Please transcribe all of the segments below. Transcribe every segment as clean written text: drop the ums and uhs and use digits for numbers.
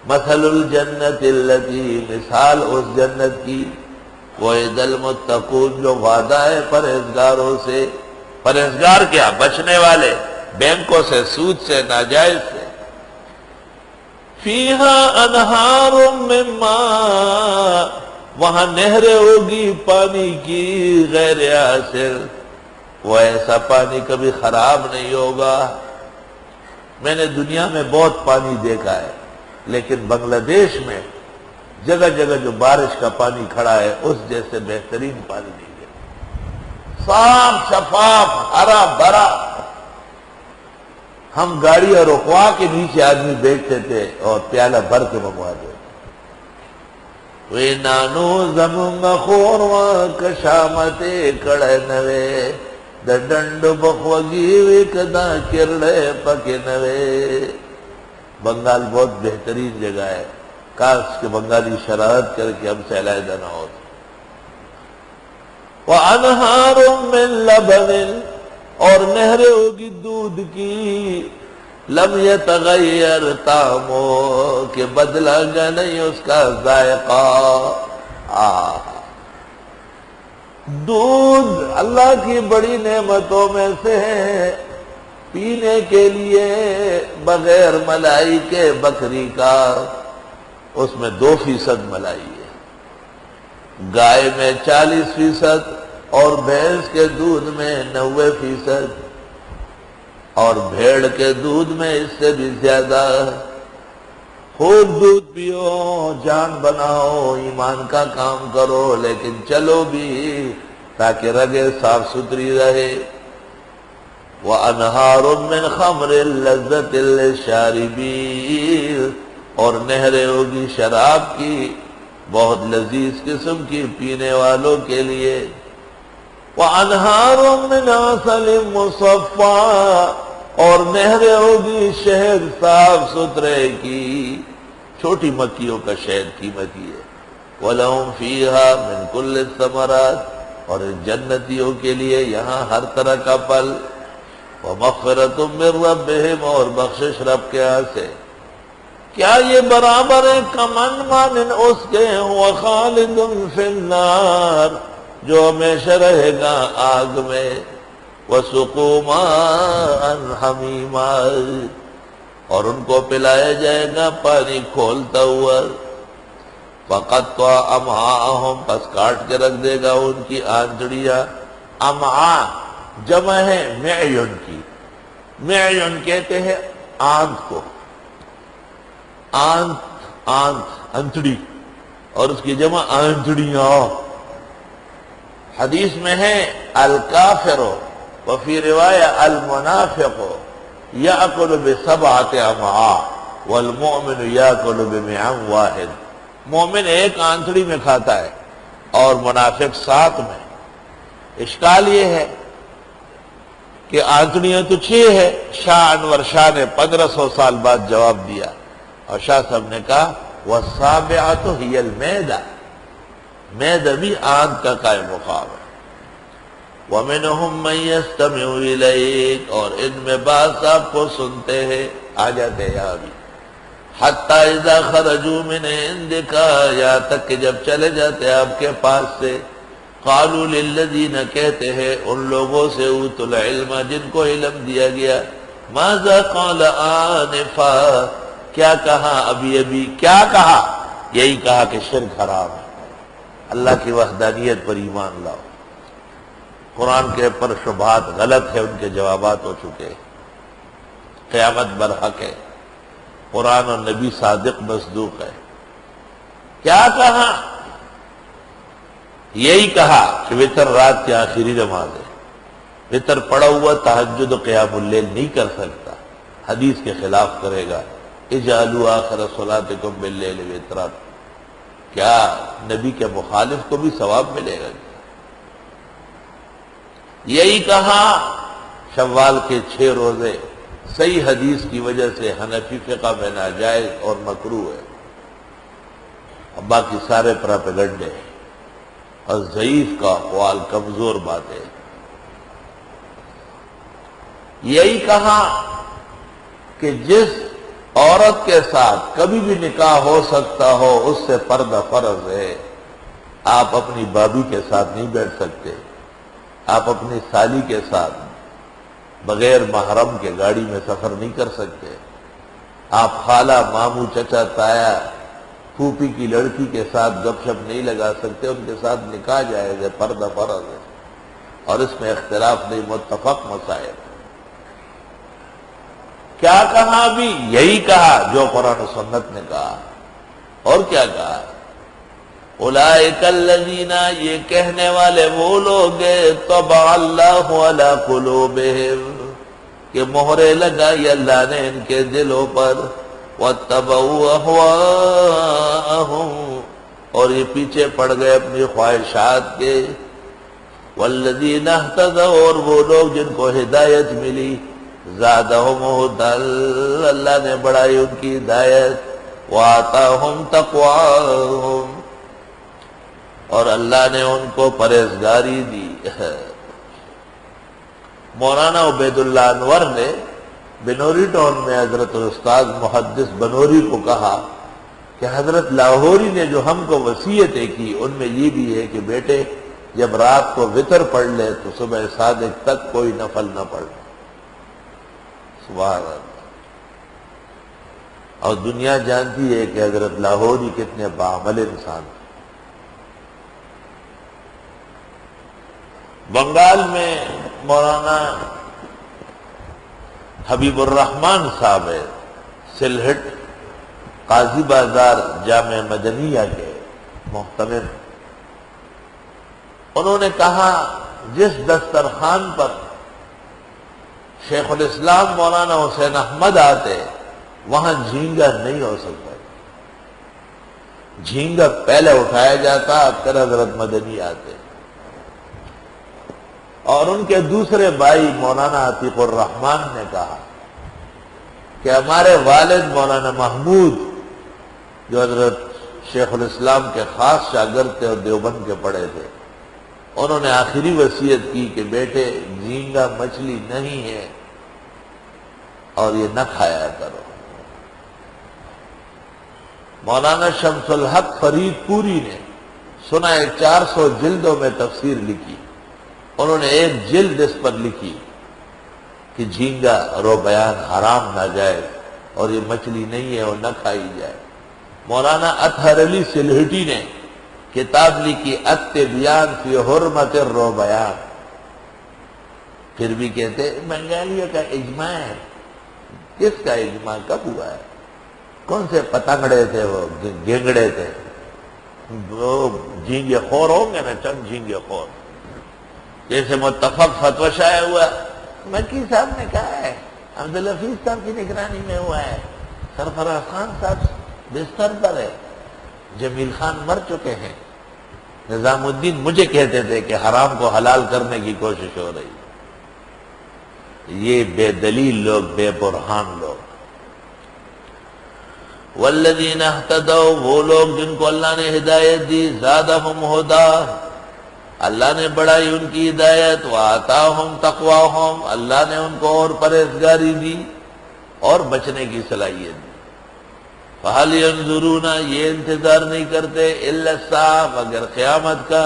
مثل الجنت التی، مثال اس جنت کی، وعد المتقون، جو وعدہ ہے پرہیزگاروں سے۔ پرہیزگار کیا؟ بچنے والے بینکوں سے، سود سے، ناجائز سے۔ فیہا انہار من ماء، وہاں نہریں ہوگی پانی کی، غیر آسر، وہ ایسا پانی کبھی خراب نہیں ہوگا۔ میں نے دنیا میں بہت پانی دیکھا ہے، لیکن بنگلہ دیش میں جگہ جگہ جو بارش کا پانی کھڑا ہے اس جیسے بہترین پانی نہیں دیکھا، صاف شفاف ہرا بھرا۔ ہم گاڑیاں رکوا کے نیچے آدمی بیٹھتے تھے اور پیالہ بھر کے منگواتے تھے۔ وی نانو زمونگ خورواں کشامتے کڑے نوے، دا ڈنڈ بخوگی وکدا کرڑے پکے نوے۔ بنگال بہت بہترین جگہ ہے، کاش کہ بنگالی شرارت کر کے ہم سے علیحدہ نہ ہو۔ وَأَنْهَارٌ مِّن لَبَنٍ، اور نہریں ہوگی دودھ کی، لم یتغیر طعمو، کہ بدلا گا نہیں اس کا ذائقہ۔ دودھ اللہ کی بڑی نعمتوں میں سے ہے، پینے کے لیے بغیر ملائی کے بکری کا، اس میں 2% ملائی ہے، گائے میں 40% اور بھینس کے دودھ میں 90%، اور بھیڑ کے دودھ میں اس سے بھی زیادہ۔ خوب دودھ پیو، جان بناؤ، ایمان کا کام کرو، لیکن چلو بھی تاکہ رگیں صاف ستھری رہے۔ وَأَنْهَارٌ مِّنْ خَمْرٍ لَذَّةٍ لِّلشَّارِبِينَ، اور نہریں ہوگی شراب کی، بہت لذیذ قسم کی پینے والوں کے لیے۔ وَأَنْهَارٌ مِّنْ عَسَلٍ مُّصَفًّى، اور نہریں ہوگی شہد صاف ستھرے کی، چھوٹی مکھیوں کا شہد قیمتی ہے۔ وَلَهُمْ فِيهَا مِنْ كُلِّ الثَّمَرَاتِ، اور جنتیوں کے لیے یہاں ہر طرح کا پھل۔ وَمَغْفِرَةٌ مِّن رَّبِّهِمْ، اور بخشش رب کے ہاں سے۔ کیا یہ برابر ہے کمن مانن اس کے، وَخَالِدٌ فِي النَّارِ، جو ہمیشہ رہے گا آگ میں۔ وَسُقُوا مَاءً حَمِيمًا، اور ان کو پلایا جائے گا پانی کھولتا ہوا۔ فَقَطَّعَ أَمْعَاءَهُمْ، پس کاٹ کے رکھ دے گا ان کی آنتڑیاں۔ امعاء جمع ہے معیون کی، معیون کہتے ہیں آنت کو، آنت انتڑی، اور اس کی جمع آنتڑیاں۔ حدیث میں ہے الکافر وفی روایہ المنافق یأکل بسبعۃ امعاء والمؤمن یأکل بمعن واحد، مومن ایک آنتڑی میں کھاتا ہے اور منافق 7 میں۔ اشکال یہ ہے کہ آنتڑیاں تو 6 ہے۔ شاہ انور شاہ نے 1500 سال بعد جواب دیا، اور شاہ صاحب نے کہا وَالسَّابِعَةُ هِيَ الْمَعْدَةُ، معدہ بھی آنت کا قائم مقام ہے۔ وَمِنْهُمْ مَنْ يَسْتَمِعُ إِلَيْكَ، اور ان میں بعض آپ کو سنتے ہیں، آ جاتے ہیں یہاں بھی۔ حَتَّى إِذَا خَرَجُوا مِنْ عِنْدِكَ، یہاں تک کہ جب چلے جاتے ہیں آپ کے پاس سے، قَالُوا لِلَّذِينَ، کہتے ہیں ان لوگوں سے، اوتوا العلم، جن کو علم دیا گیا، ماذا قال آنفا، کیا کہا ابھی ابھی، کیا کہا؟ یہی کہا کہ شرک حرام ہے، اللہ کی وحدانیت پر ایمان لاؤ۔ قرآن کے پر شبہات غلط ہے، ان کے جوابات ہو چکے، قیامت برحق ہے، قرآن اور نبی صادق مصدوق ہے۔ کیا کہا؟ یہی کہا کہ وتر رات کی آخری نماز ہے، وتر پڑا ہوا تہجد و قیام اللیل نہیں کر سکتا، حدیث کے خلاف کرے گا۔ اجعلوا آخر صلاتکم باللیل وترا، کیا نبی کے مخالف کو بھی ثواب ملے گا؟ یہی کہا شوال کے 6 روزے صحیح حدیث کی وجہ سے حنفی فقہ میں ناجائز اور مکروہ ہے، اب باقی سارے پراپیگنڈے ہیں اور ضعیف کا اقوال، کمزور باتیں۔ یہی کہا کہ جس عورت کے ساتھ کبھی بھی نکاح ہو سکتا ہو، اس سے پردہ فرض ہے۔ آپ اپنی بابی کے ساتھ نہیں بیٹھ سکتے، آپ اپنی سالی کے ساتھ بغیر محرم کے گاڑی میں سفر نہیں کر سکتے، آپ خالہ، ماموں، چچا، تایا، پھوپھی کی لڑکی کے ساتھ گپ شپ نہیں لگا سکتے، ان کے ساتھ نکاح جائز ہے، پردہ فرض ہے، اور اس میں اختلاف نہیں، متفق مسائل۔ کیا کہا بھی؟ یہی کہا جو قرآن و سنت نے کہا۔ اور کیا کہا؟ اولئک الذین، یہ کہنے والے وہ لوگ طبع اللہ علی قلوبہم، کہ مہرے لگائی اللہ نے ان کے دلوں پر، واتبعوا اہواءہم، اور یہ پیچھے پڑ گئے اپنی خواہشات کے، والذین اہتدوا، اور وہ لوگ جن کو ہدایت ملی، زادہم ہدی، اللہ نے بڑھائی ان کی ہدایت، وآتاہم تقواہم، اور اللہ نے ان کو پرہیزگاری دی۔ مولانا عبید اللہ انور نے بنوری ٹاؤن میں حضرت استاد محدث بنوری کو کہا کہ حضرت لاہوری نے جو ہم کو وصیتیں کی، ان میں یہ بھی ہے کہ بیٹے جب رات کو وتر پڑھ لے تو صبح صادق تک کوئی نفل نہ پڑھ۔ سبحان اللہ۔ اور دنیا جانتی ہے کہ حضرت لاہوری کتنے باعمل انسان تھے۔ بنگال میں مولانا حبیب الرحمان صاحب ہے، سلہٹ قاضی بازار جامع مدنیہ کے محتمل، انہوں نے کہا جس دسترخوان پر شیخ الاسلام مولانا حسین احمد آتے وہاں جھینگا نہیں ہو سکتا، جھینگا پہلے اٹھایا جاتا، پھر حضرت مدنی آتے۔ اور ان کے دوسرے بھائی مولانا عتیق الرحمان نے کہا کہ ہمارے والد مولانا محمود جو حضرت شیخ الاسلام کے خاص شاگرد تھے اور دیوبند کے پڑھے تھے، انہوں نے آخری وصیت کی کہ بیٹے جھینگا مچھلی نہیں ہے اور یہ نہ کھایا کرو۔ مولانا شمس الحق فرید پوری نے سنا ہے 400 جلدوں میں تفسیر لکھی، انہوں نے ایک جلد اس پر لکھی کہ جھینگا رو بیان حرام ناجائز اور یہ مچھلی نہیں ہے اور نہ کھائی جائے۔ مولانا اطہر علی سلہٹی نے کتاب لکھی التبیان فی حرمت الروبیان، پھر بھی کہتے بنگالیوں کا اجماع ہے۔ کس کا اجماع؟ کب ہوا ہے؟ کون سے پتنگڑے تھے وہ، گینگڑے تھے، وہ جھینگے خور ہوں گے نا، چند جھینگے خور، جیسے متفق فتوی شائع ہوا، مکی صاحب نے کہا ہے، عبدالحفیظ صاحب کی نگرانی میں ہوا ہے، سرفراز خان صاحب بستر پر ہے، جمیل خان مر چکے ہیں، نظام الدین مجھے کہتے تھے کہ حرام کو حلال کرنے کی کوشش ہو رہی۔ یہ بے دلیل لوگ، بے برہان لوگ۔ والذین اہتدوا، وہ لوگ جن کو اللہ نے ہدایت دی، زادہم ہدا، اللہ نے بڑھائی ان کی ہدایت، وآتاہم تقواہم، اللہ نے ان کو اور پرہیزگاری دی اور بچنے کی صلاحیت دی۔ فَهَلْ يَنظُرُونَ، یہ انتظار نہیں کرتے، إِلَّا السَّاعَةَ، مگر قیامت کا،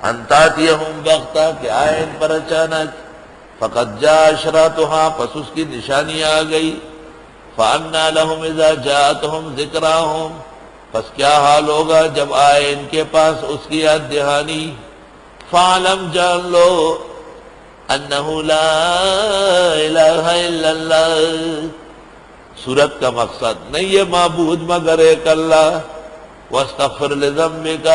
أَن تَأْتِيَهُمْ بَغْتَةً، کہ آئے ان پر اچانک، فَقَدْ جَاءَ أَشْرَاطُهَا، پس اس کی نشانی آ گئی، فَأَنَّىٰ لَهُمْ إِذَا جَاءَتْهُمْ ذِكْرَاهُمْ، پس کیا حال ہوگا جب آئے ان کے پاس اس کی یاد دہانی۔ فَعْلَمْ، جان لو، أَنَّهُ لَا إِلَٰهَ إِلَّا اللَّهُ، سورت کا مقصد نہیں یہ معبود مگر ایک اللہ، وَاسْتَغْفِرْ لِذَنبِكَ،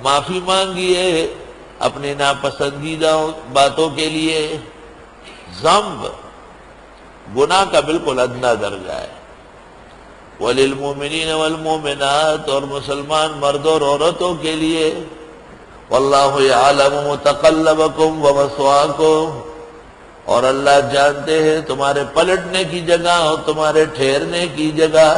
معافی مانگیے اپنے ناپسندیدہ باتوں کے لیے۔ ذنب گناہ کا بالکل ادنا درجہ ہے۔ وَلِلْمُؤْمِنِينَ وَالْمُؤْمِنَاتِ، اور مسلمان مرد اور عورتوں کے لیے۔ وَاللَّهُ يَعْلَمُ مُتَقَلَّبَكُمْ وَمَثْوَاكُمْ، اور اللہ جانتے ہیں تمہارے پلٹنے کی جگہ اور تمہارے ٹھہرنے کی جگہ۔